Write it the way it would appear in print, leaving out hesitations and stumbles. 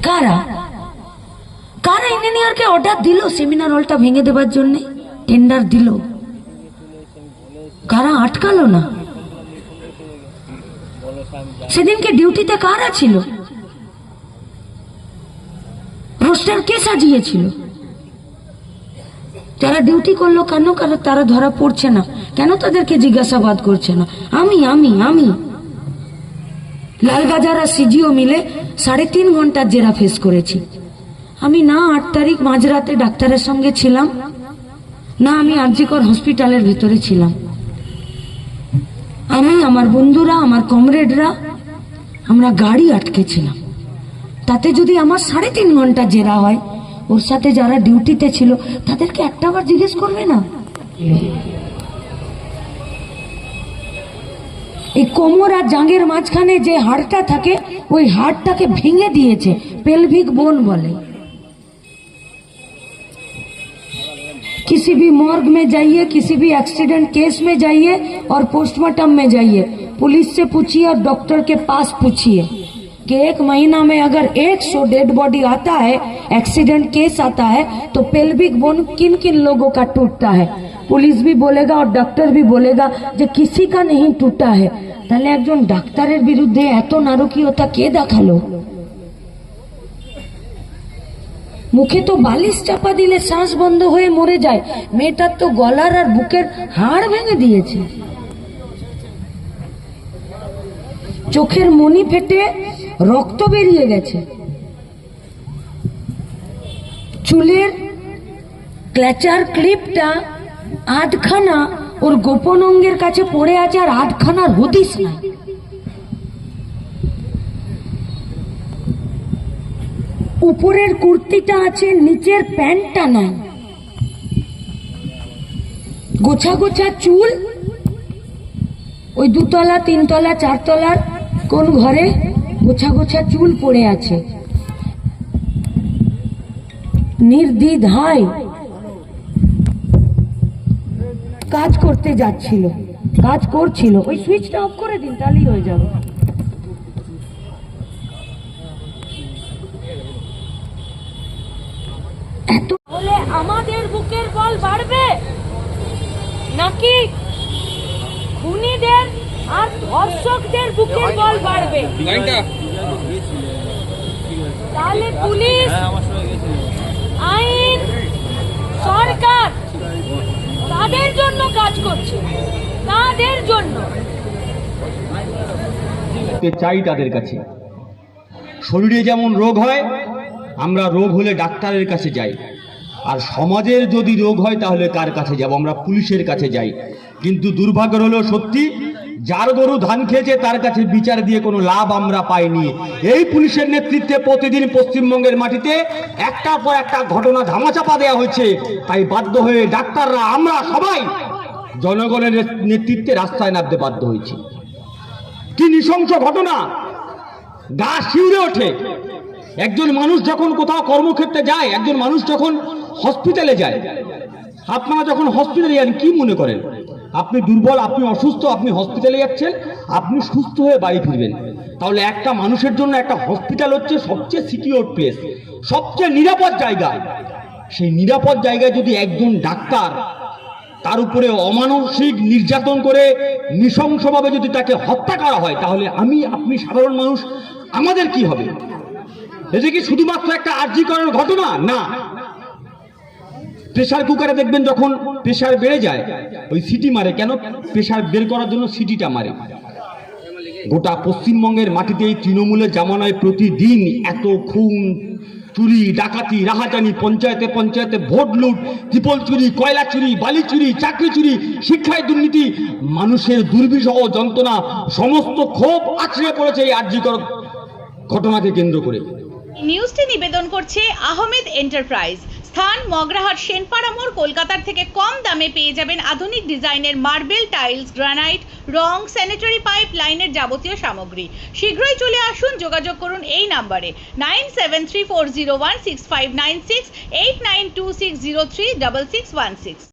কারা কারা ইঞ্জিনিয়ারকে অর্ডার দিল সেমিনার হলটা ভেঙে দেবার জন্য, টেন্ডার দিল? কারা আটকালো না? সেদিনকে ডিউটিতে কারা ছিল? রোস্টার কে সাজিয়েছিল? যারা ডিউটি করলো কেন তারা ধরা পড়ছে না? কেন তাদেরকে জিজ্ঞাসাবাদ করছে না? আমি আমি আমি লালবাজার আর সিজিও মিলে 3.5 ঘন্টার জেরা ফেস করেছি। আমি না 8 তারিখ মাঝরাতে ডাক্তারের সঙ্গে ছিলাম, না আমি আরজিকর হসপিটালের ভিতরে ছিলাম। আমি, আমার বন্ধুরা, আমার কমরেডরা, আমরা গাড়ি আটকেছিলাম। তাতে যদি আমার 3.5 ঘন্টা জেরা হয়, ওর সাথে যারা ডিউটিতে ছিল তাদেরকে একটাবার জিজ্ঞেস করবে না? এই কোমর আর জাঙ্গের মাঝখানে যে হাড়টা থাকে, ওই হাড়টাকে ভেঙে দিয়েছে, পেলভিক বোন বলে। किसी भी मॉर्ग में जाइए, किसी भी एक्सीडेंट केस में जाइए और पोस्टमार्टम में जाइए, पुलिस से पूछिए और डॉक्टर के पास पूछिए कि 1 महीना में अगर 100 डेड बॉडी आता है, एक्सीडेंट केस आता है, तो पेल्विक बोन किन किन लोगों का टूटता है? पुलिस भी बोलेगा और डॉक्टर भी बोलेगा जो किसी का नहीं टूटा है। তাহলে একজন ডাক্তারের বিরুদ্ধে এত নারকীয়তা কে দেখালো? মুখে তো বালিশ চাপা দিলে শ্বাস বন্ধ হয়ে মরে যায়, মেয়েটার তো গলার আর বুকের হাড় ভেঙে দিয়েছে। চোখের মনি ফেটে রক্ত বেরিয়ে গেছে, চুলের ক্ল্যাচার ক্লিপটা আধখানা ওর গোপন অঙ্গের কাছে পড়ে আছে, আর আধখানার হদিস নাই। উপরের কুর্তিটা আছে, নিচের প্যান্টটা নাই। গোছা গোছা চুল, ওই 2 তলা 3 তলা 4 তলার কোন ঘরে গোছা গোছা চুল পড়ে আছে। নির্দ্বিধায় কাজ করতে যাচ্ছিল, কাজ করছিল। ওই সুইচটা অফ করে দিন, তাহলেই হয়ে যাবে। তাহলে আমাদের বুকের বল বাড়বে নাকি খুনিদের আর ধর্ষকদের বুকের বল বাড়বে? তাহলে পুলিশ, আইন, সরকার তাদের জন্য কাজ করছে, তাদের জন্য চাই। তাদের কাছে শরীরে যেমন রোগ হয়, আমরা রোগ হলে ডাক্তারের কাছে যাই, আর সমাজের যদি রোগ হয় তাহলে কার কাছে যাব? আমরা পুলিশের কাছে যাই। কিন্তু দুর্ভাগ্য হলো সত্যি, যার গরু ধান খেয়েছে তার কাছে বিচার দিয়ে কোনো লাভ আমরা পাইনি। এই পুলিশের নেতৃত্বে প্রতিদিন পশ্চিমবঙ্গের মাটিতে একটার পর একটা ঘটনা ধামাচাপা দেওয়া হয়েছে। তাই বাধ্য হয়ে ডাক্তাররা, আমরা সবাই জনগণের নেতৃত্বে রাস্তায় নামতে বাধ্য হয়েছি। কি নৃশংস ঘটনা, গা শিউরে ওঠে। একজন মানুষ যখন কোথাও কর্মক্ষেত্রে যায়, একজন মানুষ যখন হসপিটালে যায়, আপনারা যখন হসপিটালে যান কি মনে করেন? আপনি দুর্বল, আপনি অসুস্থ, আপনি হসপিটালে যাচ্ছেন, আপনি সুস্থ হয়ে বাড়ি ফিরবেন। তাহলে একটা মানুষের জন্য একটা হসপিটাল হচ্ছে সবচেয়ে সিকিউর প্লেস, সবচেয়ে নিরাপদ জায়গা। সেই নিরাপদ জায়গায় যদি একজন ডাক্তার তার উপরে অমানসিক নির্যাতন করে নৃশংসভাবে যদি তাকে হত্যা করা হয়, তাহলে আমি, আপনি সাধারণ মানুষ, আমাদের কি হবে? এটা কি শুধুমাত্র একটা আরজিকরের ঘটনা? না। প্রেসার কুকারে দেখবেন যখন প্রেসার বেড়ে যায়, ওই সিটি মারে। কেন? প্রেসার বের করার জন্য সিটিটা মারে। গোটা পশ্চিমবঙ্গের মাটিতে এই তৃণমূলের জামানায় প্রতিদিন এত খুন, চুরি, ডাকাতি, রাহাজানি, পঞ্চায়েতে পঞ্চায়েতে ভোট লুট, ত্রিপল চুরি, কয়লা চুরি, বালি চুরি, চাকরি চুরি, শিক্ষায় দুর্নীতি, মানুষের দুর্বিষহ যন্ত্রণা, সমস্ত ক্ষোভ আছড়ে পড়েছে এই আরজিকর ঘটনাকে কেন্দ্র করে। নিউজটি নিবেদন করছে আহমেদ এন্টারপ্রাইজ। স্থান মগরাহাট, সেনপাড়া মোড়। কলকাতার থেকে কম দামে পেয়ে যাবেন আধুনিক ডিজাইনের মার্বেল, টাইলস, গ্রানাইট, রং, স্যানিটারি পাইপ লাইনের যাবতীয় সামগ্রী। শীঘ্রই চলে আসুন, যোগাযোগ করুন এই নাম্বারে 9734016596, 8926036616।